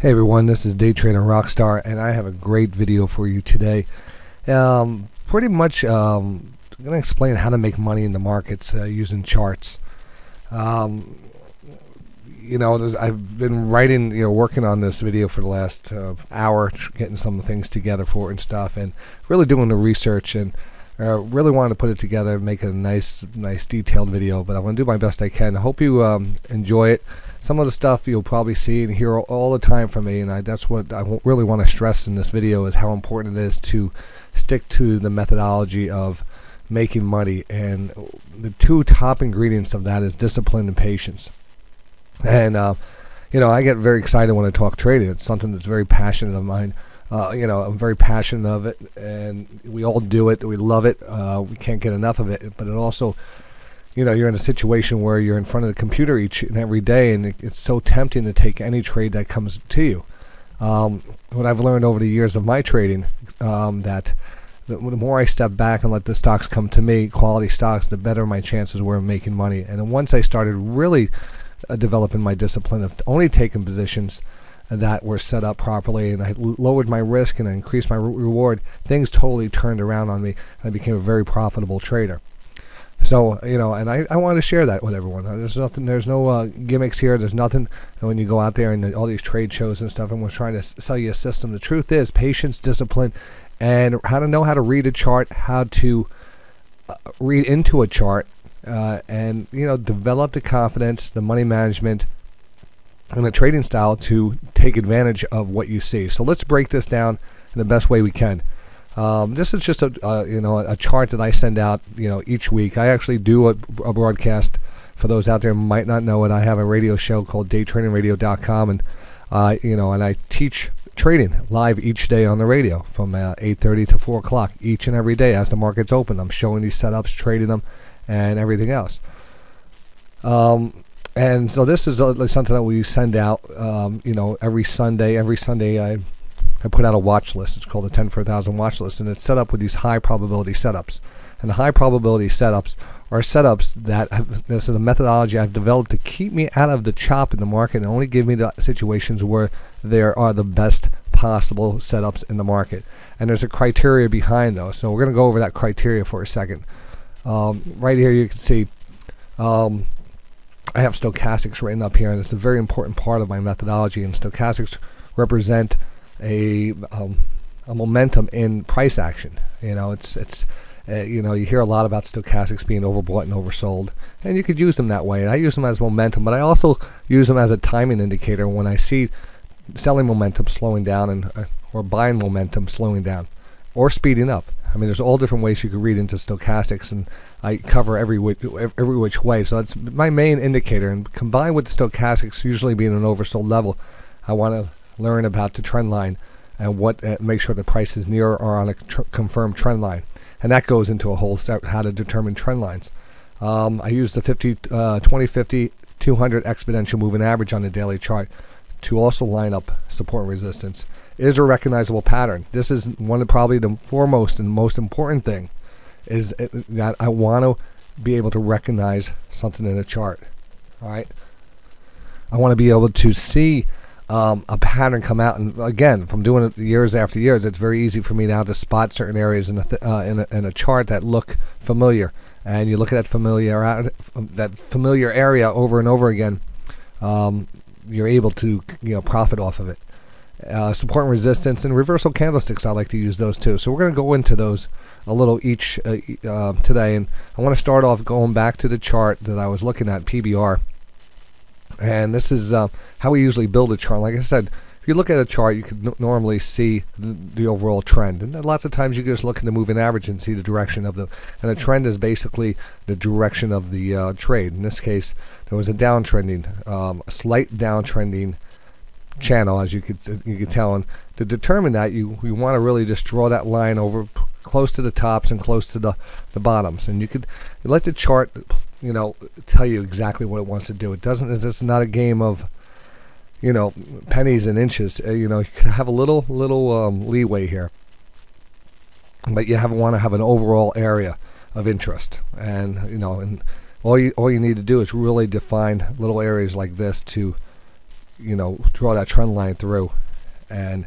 Hey everyone, this is DayTraderRockStar, and I have a great video for you today. Pretty much going to explain how to make money in the markets using charts. I've been writing, working on this video for the last hour, getting some things together for it and stuff, and really doing the research, and really wanted to put it together and make a nice detailed video. But I'm going to do my best I can. I hope you enjoy it. Some of the stuff you'll probably see and hear all the time from me, and that's what I really want to stress in this video, is how important it is to stick to the methodology of making money. And the two top ingredients of that is discipline and patience. And I get very excited when I talk trading. It's something that's very passionate of mine. I'm very passionate of it, and we all do it. We love it. We can't get enough of it. But it also, you're in a situation where you're in front of the computer each and every day, and it's so tempting to take any trade that comes to you. What I've learned over the years of my trading, that the more I step back and let the stocks come to me, quality stocks, the better my chances were of making money. And then once I started really developing my discipline of only taking positions that were set up properly, and I lowered my risk and I increased my reward, things totally turned around on me, and I became a very profitable trader. So, and I want to share that with everyone. There's no gimmicks here. There's nothing when you go out there and all these trade shows and stuff, and we're trying to sell you a system. The truth is patience, discipline, and how to know how to read a chart, how to read into a chart, and develop the confidence, the money management, and the trading style to take advantage of what you see. So let's break this down in the best way we can. This is just a chart that I send out each week. I actually do a broadcast. For those out there who might not know it, I have a radio show called DayTradingRadio.com, and and I teach trading live each day on the radio from 8:30 to 4 o'clock each and every day as the market's open. I'm showing these setups, trading them, and everything else. And so this is something that we send out every Sunday. Every Sunday I put out a watch list. It's called the 10 for 1,000 watch list, and it's set up with these high probability setups. And the high probability setups are setups that this is a methodology I've developed to keep me out of the chop in the market and only give me the situations where there are the best possible setups in the market. And there's a criteria behind those. So we're going to go over that criteria for a second. Right here you can see I have stochastics written up here, and it's a very important part of my methodology. And stochastics represent a momentum in price action. You hear a lot about stochastics being overbought and oversold, and you could use them that way. And I use them as momentum, but I also use them as a timing indicator when I see selling momentum slowing down or buying momentum slowing down or speeding up. I mean, there's all different ways you could read into stochastics, and I cover every which way. So that's my main indicator. And combined with the stochastics usually being an oversold level, I want to learn about the trend line and make sure the price is near or on a confirmed trend line. And that goes into a whole set how to determine trend lines. I use the 20-50, 200 exponential moving average on the daily chart to also line up support and resistance. Is a recognizable pattern. This is probably the foremost and most important thing, is that I want to be able to recognize something in a chart. All right, I want to be able to see a pattern come out, and again, from doing it years after years, it's very easy for me now to spot certain areas in a chart that look familiar. And you look at that familiar area over and over again, you're able to profit off of it. Support and resistance and reversal candlesticks, I like to use those too. So we're going to go into those a little each today, and I want to start off going back to the chart that I was looking at, PBR. And this is how we usually build a chart. Like I said, if you look at a chart, you can normally see the overall trend. And lots of times you can just look at the moving average and see the direction of and the trend is basically the direction of the trade. In this case, there was a downtrending, a slight downtrending channel, as you could tell. And to determine that, you want to really just draw that line over close to the tops and close to the bottoms. And you let the chart tell you exactly what it wants to do. It's not a game of pennies and inches. You can have a little leeway here, but you want to have an overall area of interest. And all you need to do is really define little areas like this to draw that trend line through, and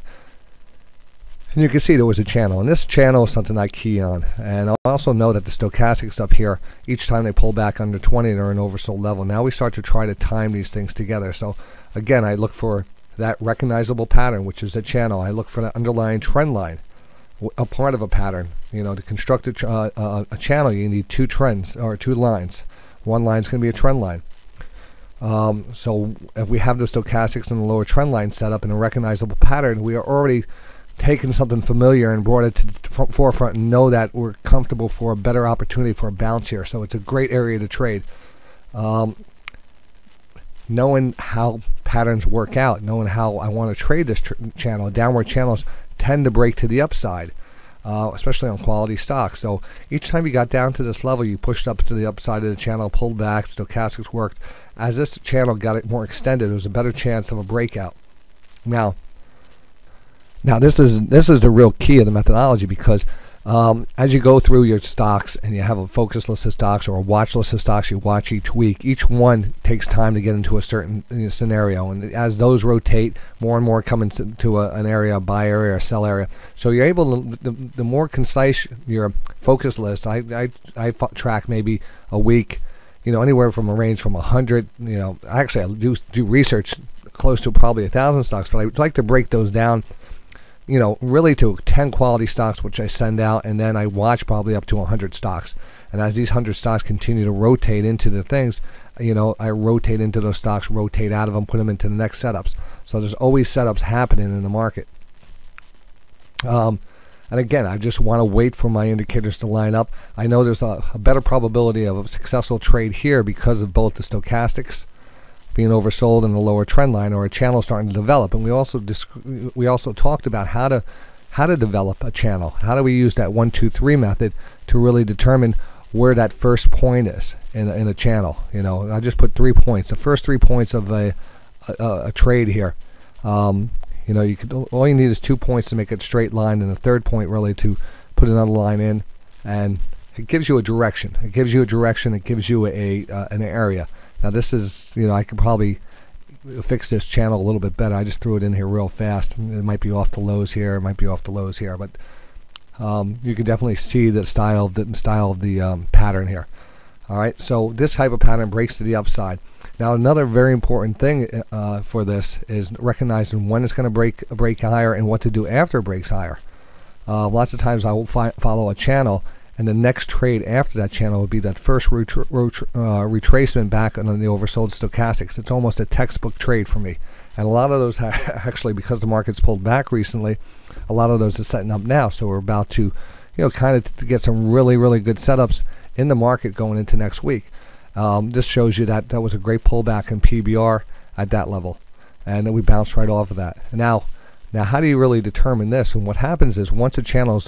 you can see there was a channel, and this channel is something I key on. And I also know that the stochastics up here, each time they pull back under 20, they're an oversold level. Now we start to try to time these things together. So again, I look for that recognizable pattern, which is a channel. I look for the underlying trend line, a part of a pattern. To construct a channel, you need two trends or two lines. One line is going to be a trend line. So if we have the stochastics and the lower trend line set up in a recognizable pattern, we are already taken something familiar and brought it to the forefront and know that we're comfortable for a better opportunity for a bounce here. So it's a great area to trade. Knowing how patterns work out, knowing how I want to trade this channel, downward channels tend to break to the upside, especially on quality stocks. So each time you got down to this level, you pushed up to the upside of the channel, pulled back, stochastics worked. As this channel got it more extended, there was a better chance of a breakout. Now this is the real key of the methodology, because as you go through your stocks and you have a focus list of stocks or a watch list of stocks you watch each week, each one takes time to get into a certain scenario, and as those rotate, more and more come into an area, a buy area or sell area. So you're able to, the more concise your focus list, I track maybe a week, anywhere from a range from 100, actually I do research close to probably 1,000 stocks, but I would like to break those down really to 10 quality stocks, which I send out, and then I watch probably up to 100 stocks. And as these 100 stocks continue to rotate into the things, I rotate into those stocks, rotate out of them, put them into the next setups. So there's always setups happening in the market. And again, I just want to wait for my indicators to line up. I know there's a better probability of a successful trade here because of both the stochastics being oversold and the lower trend line, or a channel starting to develop. And we also talked about how to develop a channel. How do we use that 1, 2, 3 method to really determine where that first point is in a channel? I just put 3 points. The first 3 points of a trade here. All you need is 2 points to make it straight line, and the third point really to put another line in, and it gives you a direction. It gives you an area. Now this is, I could probably fix this channel a little bit better. I just threw it in here real fast. It might be off the lows here, it might be off the lows here, but you can definitely see the style of the pattern here. All right, so this type of pattern breaks to the upside. Now another very important thing for this is recognizing when it's going to break higher and what to do after it breaks higher. Lots of times I will follow a channel, and the next trade after that channel would be that first retracement back on the oversold stochastics. It's almost a textbook trade for me. And a lot of those actually, because the market's pulled back recently, a lot of those are setting up now. So we're about to, kind of to get some really, really good setups in the market going into next week. This shows you that was a great pullback in PBR at that level. And then we bounced right off of that. Now, how do you really determine this? And what happens is once a channel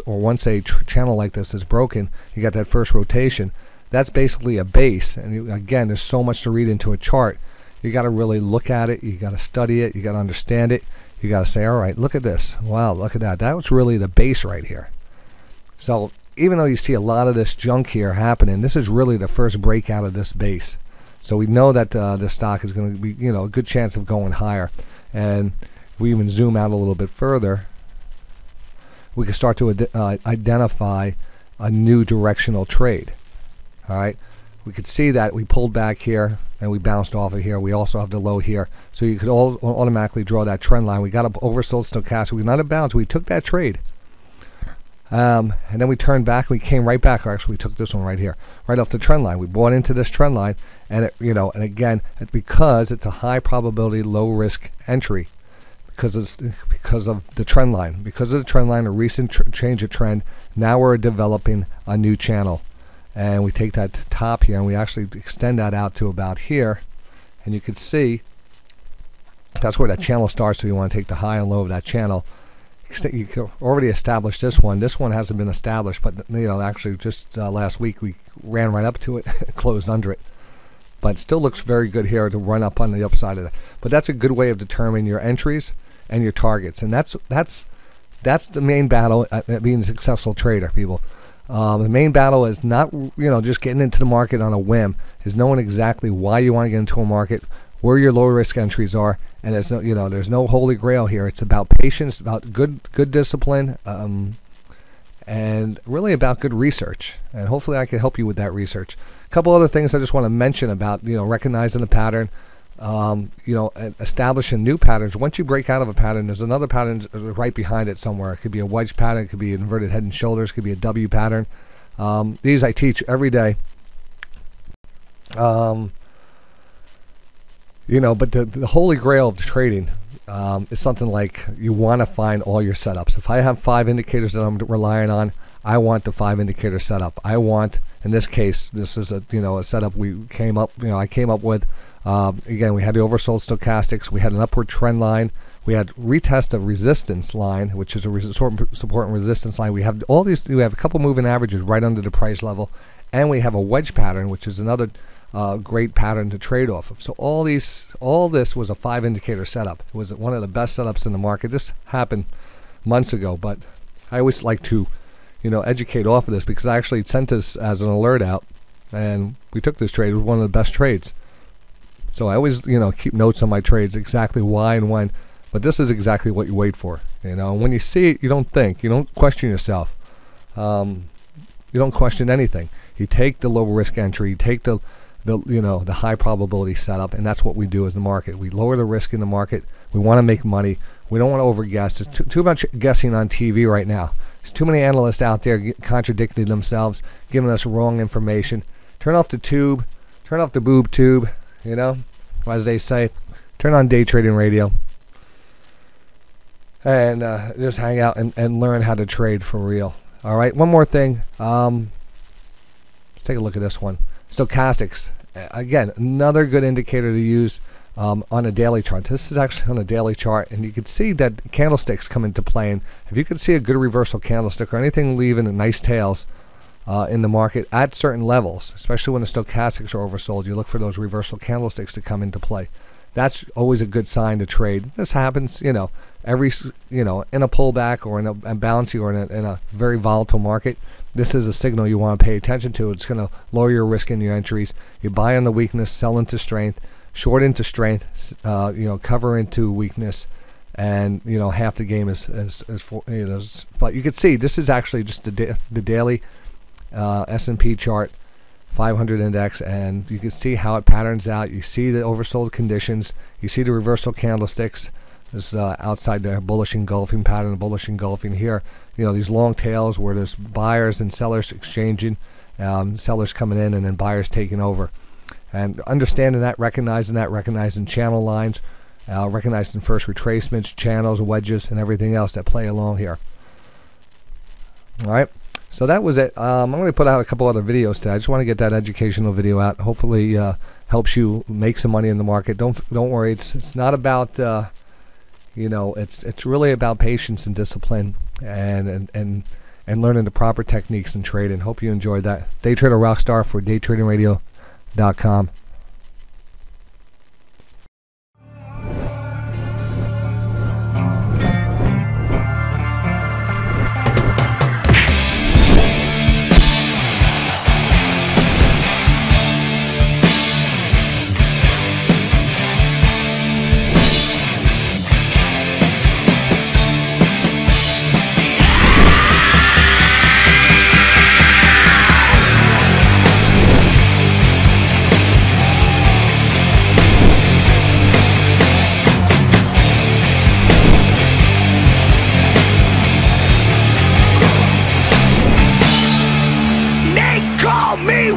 like this is broken, you got that first rotation. That's basically a base. And again, there's so much to read into a chart. You got to really look at it. You got to study it. You got to understand it. You got to say, all right, look at this. Wow, look at that. That was really the base right here. So even though you see a lot of this junk here happening, this is really the first breakout of this base. So we know that this stock is going to be, a good chance of going higher. And we even zoom out a little bit further, we can start to identify a new directional trade. All right, we could see that we pulled back here and we bounced off of here. We also have the low here, so you could automatically draw that trend line. We got an oversold stochastic. We not a bounce. We took that trade, and then we turned back. We came right back. Or actually, we took this one right here, right off the trend line. We bought into this trend line, and and again, because it's a high probability, low risk entry. Because of the trend line. Because of the trend line, a recent change of trend, now we're developing a new channel. And we take that top here and we actually extend that out to about here. And you can see that's where that channel starts, so you want to take the high and low of that channel. You can already establish this one. This one hasn't been established, but actually just last week we ran right up to it, closed under it. But it still looks very good here to run up on the upside of that. But that's a good way of determining your entries and your targets, and that's the main battle at being a successful trader, people. The main battle is not just getting into the market on a whim. Is knowing exactly why you want to get into a market, where your low risk entries are, and there's no, there's no holy grail here. It's about patience, about good discipline, and really about good research. And hopefully I can help you with that research. A couple other things I just want to mention about, recognizing the pattern, establishing new patterns. Once you break out of a pattern, there's another pattern right behind it somewhere. It could be a wedge pattern, it could be inverted head and shoulders, it could be a W pattern. These I teach every day. But the holy grail of trading is something like you want to find all your setups. If I have 5 indicators that I'm relying on, I want the 5 indicator setup. I want, in this case, this is a setup I came up with. Again, we had the oversold stochastics. We had an upward trend line. We had retest of resistance line, which is a support and resistance line. We have all these. We have a couple moving averages right under the price level, and we have a wedge pattern, which is another great pattern to trade off of. So all this was a 5 indicator setup. It was one of the best setups in the market. This happened months ago, but I always like to, educate off of this, because I actually sent this as an alert out, and we took this trade. It was one of the best trades. So I always, keep notes on my trades, exactly why and when. But this is exactly what you wait for. And when you see it, you don't think, you don't question yourself. You don't question anything. You take the low risk entry, you take the high probability setup, and that's what we do as the market. We lower the risk in the market. We want to make money. We don't want to overguess. There's too much guessing on TV right now. There's too many analysts out there contradicting themselves, giving us wrong information. Turn off the tube. Turn off the boob tube. As they say, turn on day trading radio, and just hang out and learn how to trade for real. All right, one more thing. Let's take a look at this one. Stochastics. Again, another good indicator to use on a daily chart. This is actually on a daily chart, and you can see that candlesticks come into play. And if you can see a good reversal candlestick or anything leaving nice tails in the market at certain levels, especially when the stochastics are oversold, you look for those reversal candlesticks to come into play. That's always a good sign to trade. This happens, every, in a pullback or in a bouncy or in a very volatile market. This is a signal you want to pay attention to. It's going to lower your risk in your entries. You buy on the weakness, sell into strength, short into strength, cover into weakness, and half the game is for, but you can see this is actually just the daily S&P chart, 500 index, and you can see how it patterns out. You see the oversold conditions. You see the reversal candlesticks. This is outside the bullish engulfing pattern, bullish engulfing here. These long tails where there's buyers and sellers exchanging, sellers coming in and then buyers taking over. And understanding that, recognizing channel lines, recognizing first retracements, channels, wedges, and everything else that play along here. All right. So that was it. I'm going to put out a couple other videos today. I just want to get that educational video out. Hopefully helps you make some money in the market. Don't worry. It's not about it's really about patience and discipline and learning the proper techniques in trading. Hope you enjoyed that. DayTraderRockStar for DayTradingRadio.com. Call me